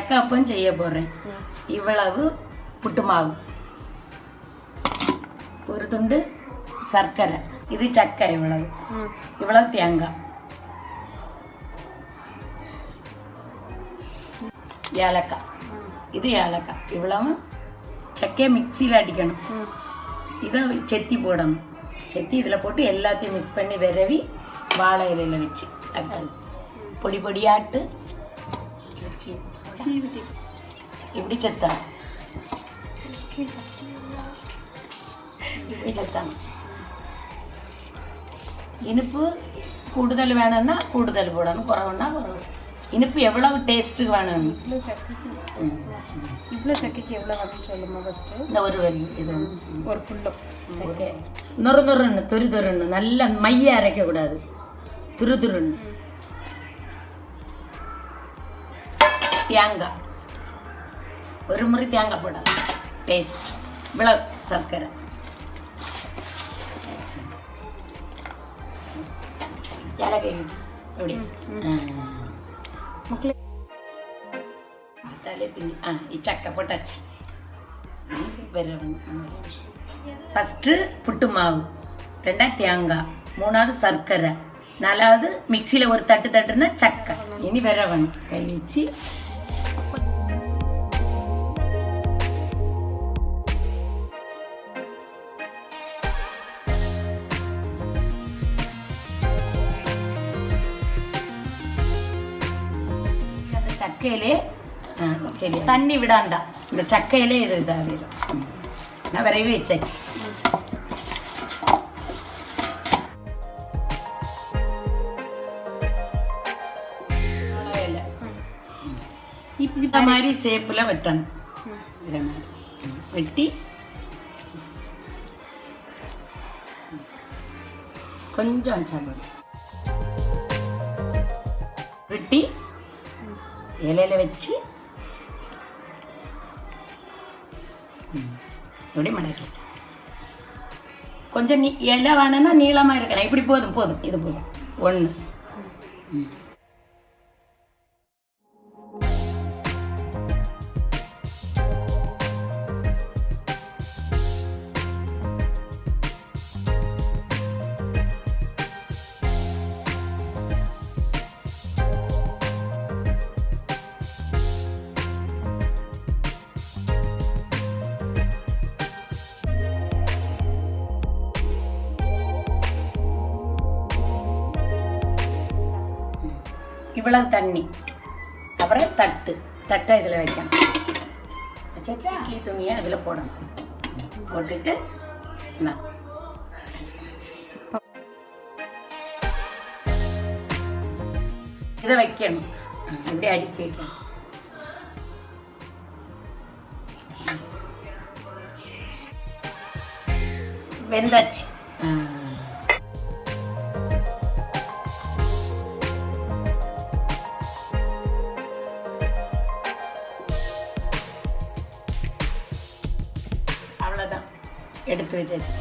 சக்கை அப்பம் செய்ய போகிறேன். இவ்வளவு புட்டு மாவு, ஒரு துண்டு சர்க்கரை, இது சக்கை, இவ்வளவு தேங்காய், ஏலக்காய், இது ஏலக்காய், இவ்வளவு சக்கையை மிக்சியில் அடிக்கணும். இதை செத்தி போடணும். செத்தி இதில் போட்டு எல்லாத்தையும் மிக்ஸ் பண்ணி விரவி வாழை இலையில் வச்சு தட்டணும். பொடி பொடியாட்டு இப்படி செத்தணும். இப்படி செத்தணும். இனிப்பு கூடுதல் வேணும்னா கூடுதல் போடணும், குறவுன்னா குறவு. இனிப்பு எவ்வளவு டேஸ்ட்டுக்கு வேணும். இவ்வளோ சக்கைக்கு எவ்வளோ வேணும்னு சொல்லுமா ஃபஸ்ட்டு? இந்த ஒரு வெள்ளி இது ஒரு ஃபுல்லோ நொறு நொறுன்னு துரு துருன்னு, நல்லா மைய அரைக்கக்கூடாது, துரு துருன்னு. தேங்காய் ஒரு முறை தேங்காய் போடலாம், டேஸ்ட். இவ்வளவு சர்க்கரை, ஏலக்காய் எப்படி மக்களே தலை பின்னி சக்கை போட்டாச்சு. ஃபஸ்ட்டு புட்டு மாவு, ரெண்டாவது தேங்காய், மூணாவது சர்க்கரை, நாலாவது மிக்சியில் ஒரு தட்டு தட்டுன்னா சக்கை. இனி விரவணும். கை வச்சு சக்கையிலே சரி தண்ணி விடாண்டா, இந்த சக்கையிலே இது இதாக வரும். நான் விரைவே வச்சாச்சு. இந்த மாதிரி ஷேப்பில் வெட்டணும். இதை மாதிரி வெட்டி கொஞ்சம் வச்சா போதும். வெட்டி இலையில வச்சு இப்படி மடக்கி வச்சு கொஞ்சம் இலை வேணும்னா நீளமாக இருக்கலாம். இப்படி போதும் போதும், இது போதும். ஒன்று இவ்வளவு தண்ணி, அப்புறம் தட்டை இதில் வைக்கணும். வச்சா இட்லி துணியை அதில் போடணும். போட்டுட்டு இதை வைக்கணும். இப்படி அடுக்கி வைக்கணும். வெந்தாச்சு. அவ்வளோதான், எடுத்து வச்சாச்சு.